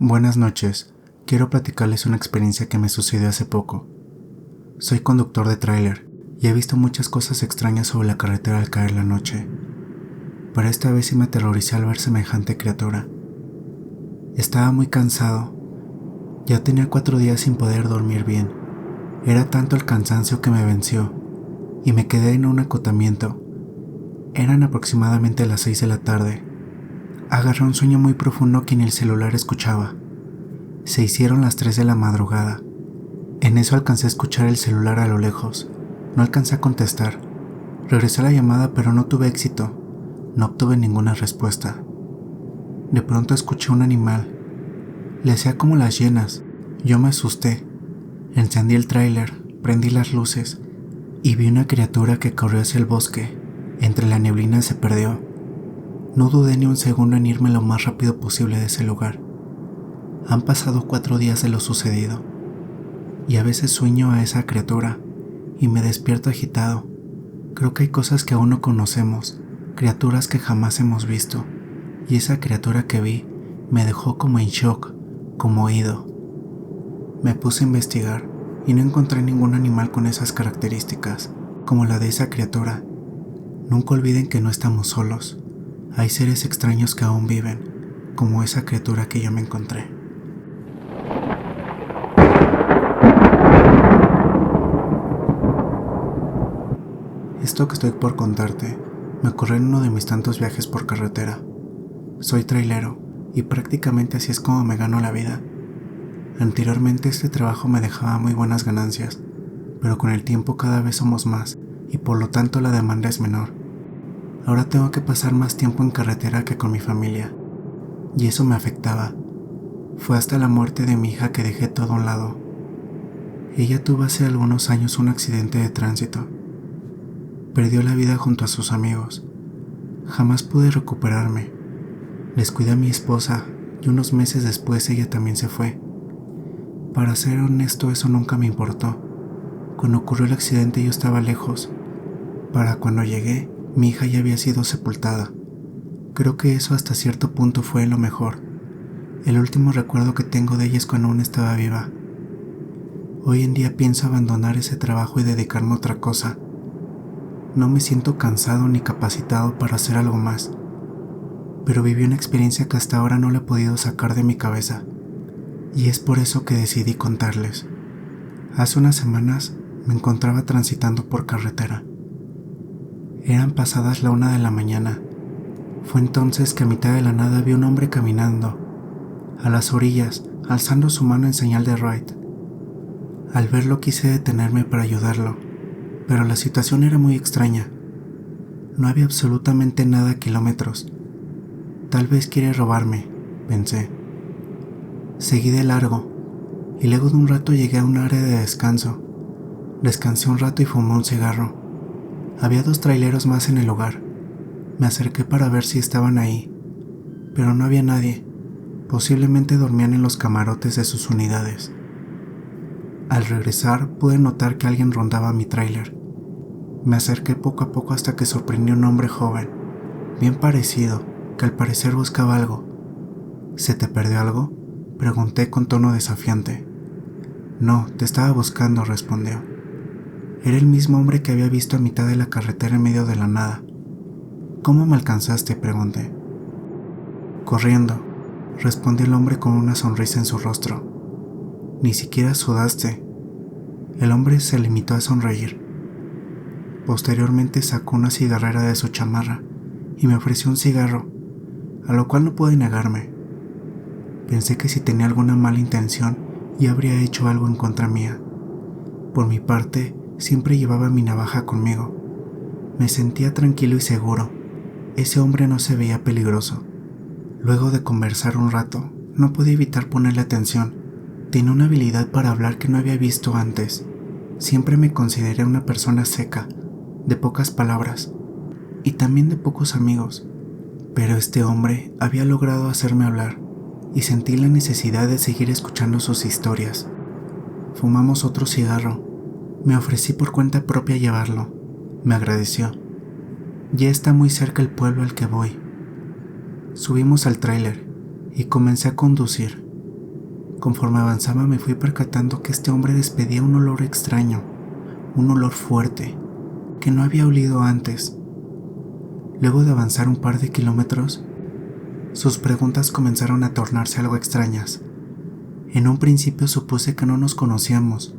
Buenas noches, quiero platicarles una experiencia que me sucedió hace poco. Soy conductor de tráiler y he visto muchas cosas extrañas sobre la carretera al caer la noche, pero esta vez sí me aterroricé al ver semejante criatura. Estaba muy cansado, ya tenía 4 días sin poder dormir bien. Era tanto el cansancio que me venció y me quedé en un acotamiento. Eran aproximadamente las 6 de la tarde. Agarré un sueño muy profundo que ni el celular escuchaba. Se hicieron las 3 de la madrugada. En eso alcancé a escuchar el celular a lo lejos. No alcancé a contestar. Regresé a la llamada pero no tuve éxito. No obtuve ninguna respuesta. De pronto escuché un animal. Le hacía como las hienas. Yo me asusté. Encendí el tráiler, prendí las luces y vi una criatura que corrió hacia el bosque. Entre la neblina se perdió. No dudé ni un segundo en irme lo más rápido posible de ese lugar. Han pasado 4 días de lo sucedido, y a veces sueño a esa criatura, y me despierto agitado. Creo que hay cosas que aún no conocemos, criaturas que jamás hemos visto, y esa criatura que vi me dejó como en shock, como oído. Me puse a investigar, y no encontré ningún animal con esas características, como la de esa criatura. Nunca olviden que no estamos solos. Hay seres extraños que aún viven, como esa criatura que yo me encontré. Esto que estoy por contarte me ocurrió en uno de mis tantos viajes por carretera. Soy trailero y prácticamente así es como me gano la vida. Anteriormente este trabajo me dejaba muy buenas ganancias, pero con el tiempo cada vez somos más y por lo tanto la demanda es menor. Ahora tengo que pasar más tiempo en carretera que con mi familia, y eso me afectaba. Fue hasta la muerte de mi hija que dejé todo a un lado. Ella tuvo hace algunos años un accidente de tránsito. Perdió la vida junto a sus amigos. Jamás pude recuperarme. Descuidé a mi esposa y unos meses después ella también se fue. Para ser honesto, eso nunca me importó. Cuando ocurrió el accidente yo estaba lejos. Para cuando llegué, mi hija ya había sido sepultada. Creo que eso hasta cierto punto fue lo mejor. El último recuerdo que tengo de ella es cuando aún estaba viva. Hoy en día pienso abandonar ese trabajo y dedicarme a otra cosa. No me siento cansado ni capacitado para hacer algo más, pero viví una experiencia que hasta ahora no la he podido sacar de mi cabeza, y es por eso que decidí contarles. Hace unas semanas me encontraba transitando por carretera. Eran pasadas la 1 de la mañana. Fue entonces que a mitad de la nada vi un hombre caminando, a las orillas, alzando su mano en señal de ride. Al verlo quise detenerme para ayudarlo, pero la situación era muy extraña. No había absolutamente nada a kilómetros. Tal vez quiere robarme, pensé. Seguí de largo, y luego de un rato llegué a un área de descanso. Descansé un rato y fumé un cigarro. Había 2 traileros más en el lugar. Me acerqué para ver si estaban ahí, pero no había nadie. Posiblemente dormían en los camarotes de sus unidades. Al regresar pude notar que alguien rondaba mi tráiler. Me acerqué poco a poco hasta que sorprendí a un hombre joven, bien parecido, que al parecer buscaba algo. ¿Se te perdió algo?, pregunté con tono desafiante. No, te estaba buscando, respondió. Era el mismo hombre que había visto a mitad de la carretera en medio de la nada. ¿Cómo me alcanzaste?, pregunté. Corriendo, respondió el hombre con una sonrisa en su rostro. Ni siquiera sudaste. El hombre se limitó a sonreír. Posteriormente sacó una cigarrera de su chamarra y me ofreció un cigarro, a lo cual no pude negarme. Pensé que si tenía alguna mala intención ya habría hecho algo en contra mía. Por mi parte, siempre llevaba mi navaja conmigo. Me sentía tranquilo y seguro. Ese hombre no se veía peligroso. Luego de conversar un rato, no pude evitar ponerle atención. Tenía una habilidad para hablar que no había visto antes. Siempre me consideré una persona seca, de pocas palabras, y también de pocos amigos. Pero este hombre había logrado hacerme hablar, y sentí la necesidad de seguir escuchando sus historias. Fumamos otro cigarro. Me ofrecí por cuenta propia llevarlo. Me agradeció. Ya está muy cerca el pueblo al que voy. Subimos al tráiler y comencé a conducir. Conforme avanzaba me fui percatando que este hombre despedía un olor extraño, un olor fuerte, que no había olido antes. Luego de avanzar un par de kilómetros, sus preguntas comenzaron a tornarse algo extrañas. En un principio supuse que no nos conocíamos.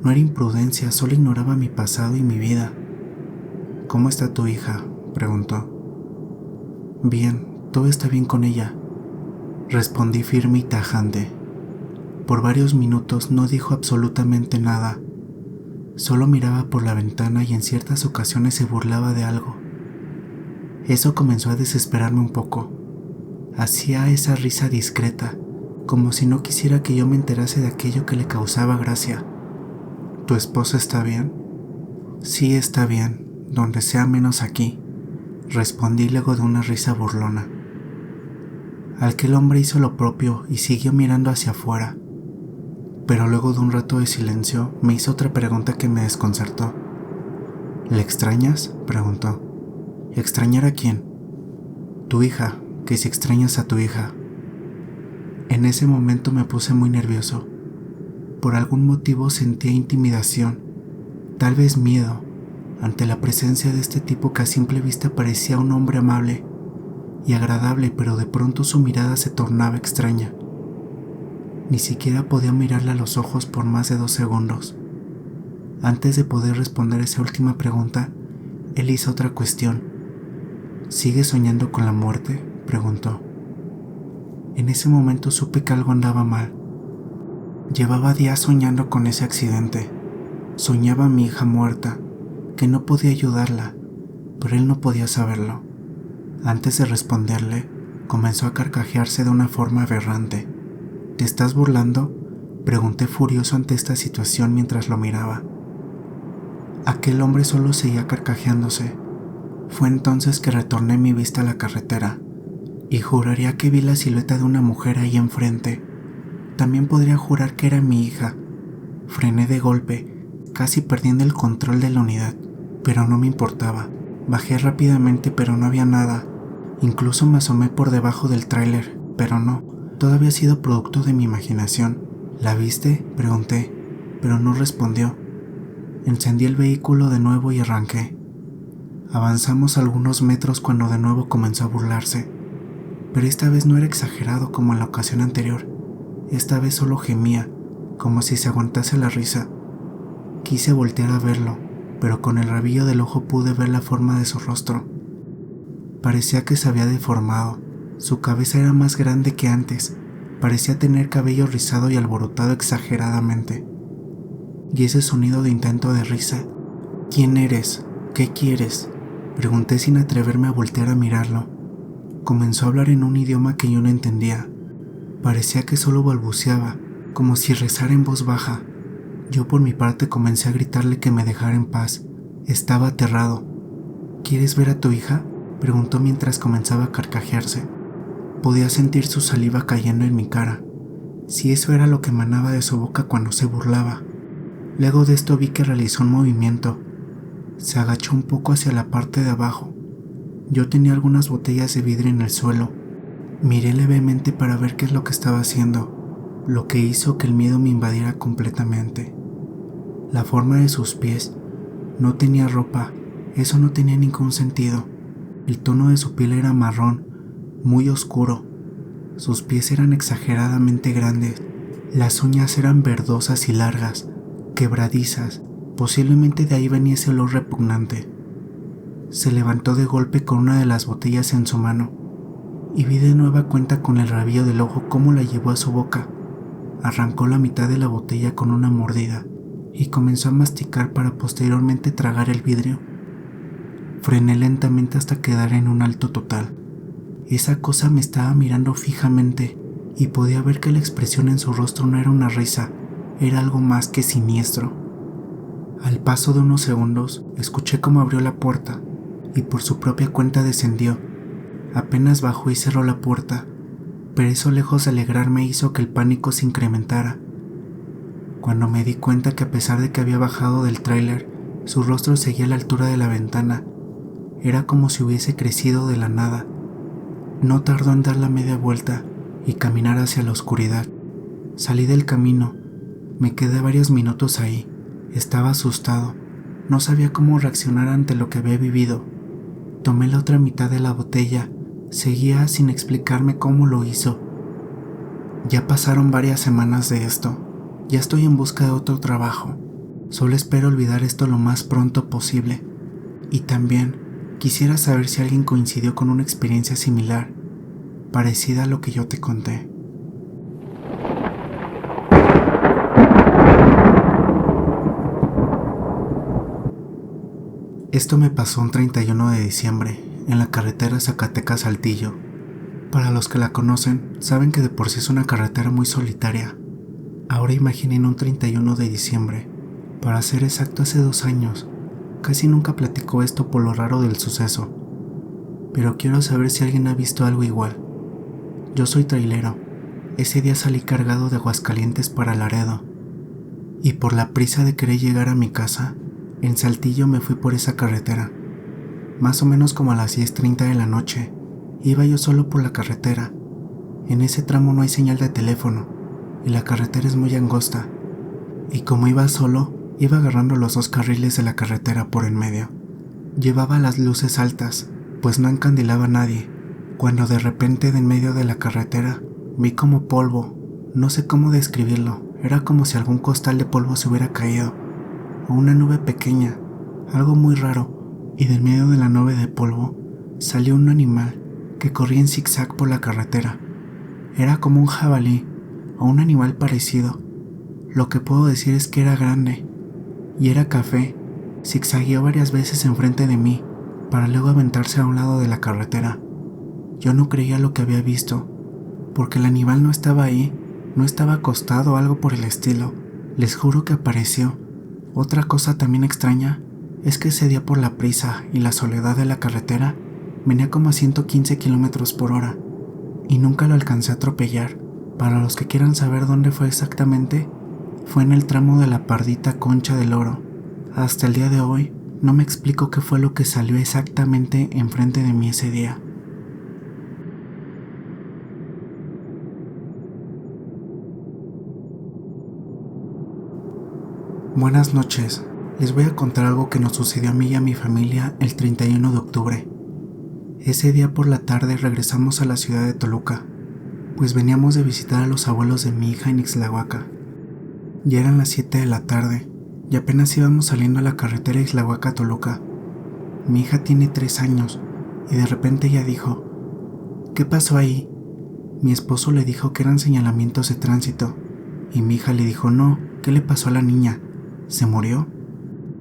No era imprudencia, solo ignoraba mi pasado y mi vida. ¿Cómo está tu hija?, preguntó. Bien, todo está bien con ella, respondí firme y tajante. Por varios minutos no dijo absolutamente nada. Solo miraba por la ventana y en ciertas ocasiones se burlaba de algo. Eso comenzó a desesperarme un poco. Hacía esa risa discreta, como si no quisiera que yo me enterase de aquello que le causaba gracia. ¿Tu esposa está bien? Sí, está bien, donde sea menos aquí, respondí luego de una risa burlona. Aquel hombre hizo lo propio y siguió mirando hacia afuera, pero luego de un rato de silencio me hizo otra pregunta que me desconcertó. ¿Le extrañas?, preguntó. ¿Extrañar a quién? Tu hija, que si extrañas a tu hija. En ese momento me puse muy nervioso. Por algún motivo sentía intimidación, tal vez miedo, ante la presencia de este tipo que a simple vista parecía un hombre amable y agradable, pero de pronto su mirada se tornaba extraña. Ni siquiera podía mirarle a los ojos por más de 2 segundos. Antes de poder responder esa última pregunta, él hizo otra cuestión. ¿Sigues soñando con la muerte?, preguntó. En ese momento supe que algo andaba mal. Llevaba días soñando con ese accidente. Soñaba a mi hija muerta, que no podía ayudarla, pero él no podía saberlo. Antes de responderle, comenzó a carcajearse de una forma aberrante. ¿Te estás burlando?, pregunté furioso ante esta situación mientras lo miraba. Aquel hombre solo seguía carcajeándose. Fue entonces que retorné mi vista a la carretera, y juraría que vi la silueta de una mujer ahí enfrente. También podría jurar que era mi hija. Frené de golpe, casi perdiendo el control de la unidad, pero no me importaba. Bajé rápidamente, pero no había nada. Incluso me asomé por debajo del tráiler, pero no, todo había sido producto de mi imaginación. ¿La viste?, pregunté, pero no respondió. Encendí el vehículo de nuevo y arranqué. Avanzamos algunos metros cuando de nuevo comenzó a burlarse, pero esta vez no era exagerado como en la ocasión anterior. Esta vez solo gemía, como si se aguantase la risa. Quise voltear a verlo, pero con el rabillo del ojo pude ver la forma de su rostro. Parecía que se había deformado. Su cabeza era más grande que antes. Parecía tener cabello rizado y alborotado exageradamente. Y ese sonido de intento de risa. ¿Quién eres? ¿Qué quieres?, pregunté sin atreverme a voltear a mirarlo. Comenzó a hablar en un idioma que yo no entendía. Parecía que solo balbuceaba, como si rezara en voz baja. Yo por mi parte comencé a gritarle que me dejara en paz. Estaba aterrado. ¿Quieres ver a tu hija?, preguntó mientras comenzaba a carcajearse. Podía sentir su saliva cayendo en mi cara, si eso era lo que emanaba de su boca cuando se burlaba. Luego de esto vi que realizó un movimiento. Se agachó un poco hacia la parte de abajo. Yo tenía algunas botellas de vidrio en el suelo. Miré levemente para ver qué es lo que estaba haciendo, lo que hizo que el miedo me invadiera completamente. La forma de sus pies. No tenía ropa, eso no tenía ningún sentido. El tono de su piel era marrón, muy oscuro. Sus pies eran exageradamente grandes. Las uñas eran verdosas y largas, quebradizas. Posiblemente de ahí venía ese olor repugnante. Se levantó de golpe con una de las botellas en su mano, y vi de nueva cuenta con el rabillo del ojo cómo la llevó a su boca. Arrancó la mitad de la botella con una mordida, y comenzó a masticar para posteriormente tragar el vidrio. Frené lentamente hasta quedar en un alto total. Esa cosa me estaba mirando fijamente, y podía ver que la expresión en su rostro no era una risa, era algo más que siniestro. Al paso de unos segundos, escuché cómo abrió la puerta, y por su propia cuenta descendió. Apenas bajó y cerró la puerta, pero eso, lejos de alegrarme, hizo que el pánico se incrementara. Cuando me di cuenta que a pesar de que había bajado del tráiler, su rostro seguía a la altura de la ventana, era como si hubiese crecido de la nada. No tardó en dar la media vuelta y caminar hacia la oscuridad. Salí del camino, me quedé varios minutos ahí, estaba asustado, no sabía cómo reaccionar ante lo que había vivido. Tomé la otra mitad de la botella, seguía sin explicarme cómo lo hizo. Ya pasaron varias semanas de esto, ya estoy en busca de otro trabajo, solo espero olvidar esto lo más pronto posible. Y también quisiera saber si alguien coincidió con una experiencia similar, parecida a lo que yo te conté. Esto me pasó un 31 de diciembre, en la carretera Zacatecas-Saltillo. Para los que la conocen, saben que de por sí es una carretera muy solitaria. Ahora imaginen un 31 de diciembre. Para ser exacto, hace 2 años. Casi nunca platico esto por lo raro del suceso. Pero quiero saber si alguien ha visto algo igual. Yo soy trailero. Ese día salí cargado de Aguascalientes para Laredo. Y por la prisa de querer llegar a mi casa, en Saltillo me fui por esa carretera. Más o menos como a las 10:30 de la noche, iba yo solo por la carretera. En ese tramo no hay señal de teléfono, y la carretera es muy angosta. Y como iba solo, iba agarrando los 2 carriles de la carretera por en medio. Llevaba las luces altas, pues no encandilaba a nadie, cuando de repente de en medio de la carretera, vi como polvo, no sé cómo describirlo, era como si algún costal de polvo se hubiera caído, o una nube pequeña, algo muy raro, y de en medio de la nube de polvo salió un animal que corría en zigzag por la carretera. Era como un jabalí o un animal parecido. Lo que puedo decir es que era grande y era café. Zigzagueó varias veces enfrente de mí para luego aventarse a un lado de la carretera. Yo no creía lo que había visto, porque el animal no estaba ahí, no estaba acostado o algo por el estilo. Les juro que apareció. Otra cosa también extraña es que ese día, por la prisa y la soledad de la carretera, venía como a 115 kilómetros por hora y nunca lo alcancé a atropellar. Para los que quieran saber dónde fue exactamente, fue en el tramo de la Pardita Concha del Oro. Hasta el día de hoy no me explico qué fue lo que salió exactamente enfrente de mí ese día. Buenas noches, les voy a contar algo que nos sucedió a mí y a mi familia el 31 de octubre. Ese día por la tarde regresamos a la ciudad de Toluca, pues veníamos de visitar a los abuelos de mi hija en Ixtlahuaca. Ya eran las 7 de la tarde y apenas íbamos saliendo a la carretera Ixtlahuaca-Toluca. Mi hija tiene 3 años y de repente ella dijo: ¿qué pasó ahí? Mi esposo le dijo que eran señalamientos de tránsito y mi hija le dijo: no, ¿qué le pasó a la niña? ¿Se murió?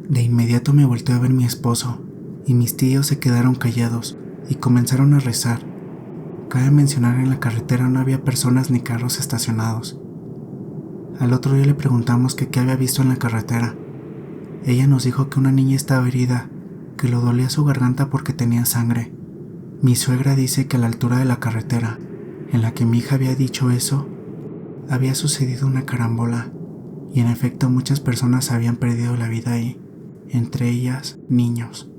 De inmediato me volteó a ver mi esposo y mis tíos se quedaron callados y comenzaron a rezar. Cabe mencionar, en la carretera no había personas ni carros estacionados. Al otro día le preguntamos que qué había visto en la carretera. Ella nos dijo que una niña estaba herida, que lo dolía su garganta porque tenía sangre. Mi suegra dice que a la altura de la carretera, en la que mi hija había dicho eso, había sucedido una carambola, y en efecto muchas personas habían perdido la vida ahí, entre ellas niños.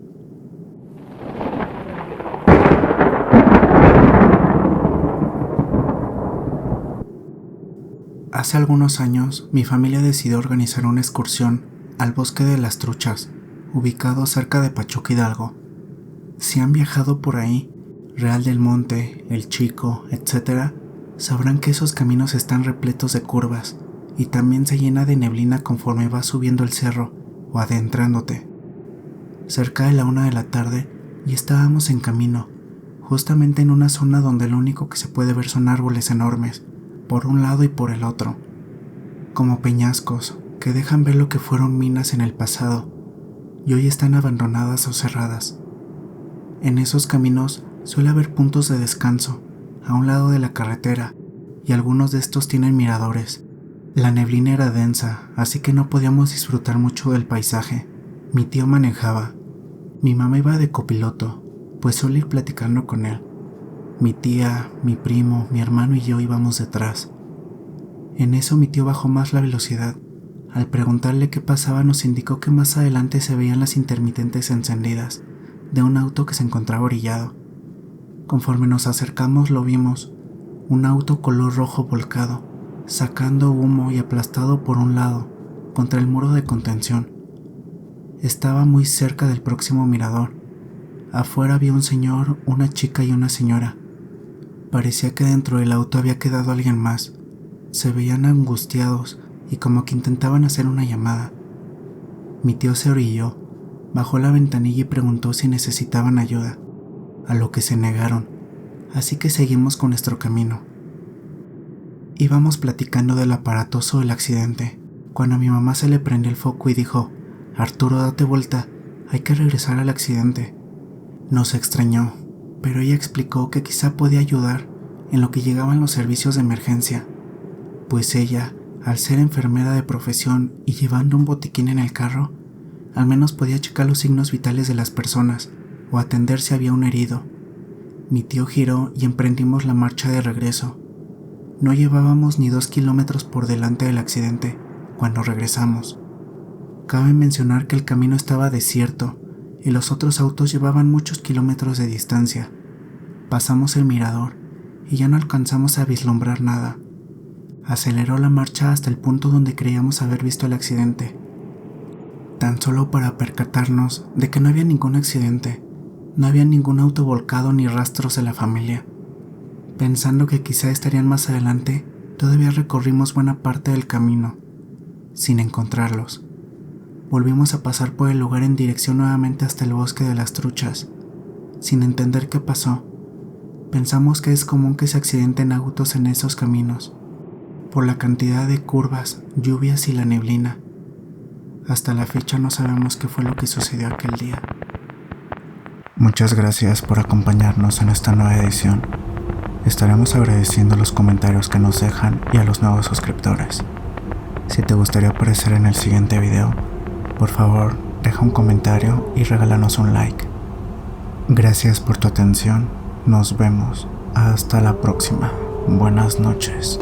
Hace algunos años, mi familia decidió organizar una excursión al Bosque de las Truchas, ubicado cerca de Pachuca, Hidalgo. Si han viajado por ahí, Real del Monte, El Chico, etc., sabrán que esos caminos están repletos de curvas y también se llena de neblina conforme vas subiendo el cerro o adentrándote. Cerca de la 1 de la tarde ya estábamos en camino, justamente en una zona donde lo único que se puede ver son árboles enormes, por un lado y por el otro, como peñascos que dejan ver lo que fueron minas en el pasado y hoy están abandonadas o cerradas. En esos caminos suele haber puntos de descanso a un lado de la carretera y algunos de estos tienen miradores. La neblina era densa, así que no podíamos disfrutar mucho del paisaje. Mi tío manejaba. Mi mamá iba de copiloto, pues suele ir platicando con él. Mi tía, mi primo, mi hermano y yo íbamos detrás. En eso mi tío bajó más la velocidad. Al preguntarle qué pasaba, nos indicó que más adelante se veían las intermitentes encendidas de un auto que se encontraba orillado. Conforme nos acercamos lo vimos, un auto color rojo volcado, sacando humo y aplastado por un lado contra el muro de contención. Estaba muy cerca del próximo mirador. Afuera había un señor, una chica y una señora. Parecía que dentro del auto había quedado alguien más. Se veían angustiados y como que intentaban hacer una llamada. Mi tío se orilló, bajó la ventanilla y preguntó si necesitaban ayuda, a lo que se negaron, así que seguimos con nuestro camino. Íbamos platicando del aparatoso del accidente, cuando a mi mamá se le prendió el foco y dijo: Arturo, date vuelta, hay que regresar al accidente. Nos extrañó, pero ella explicó que quizá podía ayudar en lo que llegaban los servicios de emergencia, pues ella, al ser enfermera de profesión y llevando un botiquín en el carro, al menos podía checar los signos vitales de las personas o atender si había un herido. Mi tío giró y emprendimos la marcha de regreso. No llevábamos ni 2 kilómetros por delante del accidente cuando regresamos. Cabe mencionar que el camino estaba desierto y los otros autos llevaban muchos kilómetros de distancia. Pasamos el mirador y ya no alcanzamos a vislumbrar nada. Aceleró la marcha hasta el punto donde creíamos haber visto el accidente, tan solo para percatarnos de que no había ningún accidente, no había ningún auto volcado ni rastros de la familia. Pensando que quizá estarían más adelante, todavía recorrimos buena parte del camino, sin encontrarlos. Volvimos a pasar por el lugar en dirección nuevamente hasta el bosque de las truchas, sin entender qué pasó. Pensamos que es común que se accidenten autos en esos caminos, por la cantidad de curvas, lluvias y la neblina. Hasta la fecha no sabemos qué fue lo que sucedió aquel día. Muchas gracias por acompañarnos en esta nueva edición. Estaremos agradeciendo los comentarios que nos dejan y a los nuevos suscriptores. Si te gustaría aparecer en el siguiente video, por favor, deja un comentario y regálanos un like. Gracias por tu atención. Nos vemos. Hasta la próxima. Buenas noches.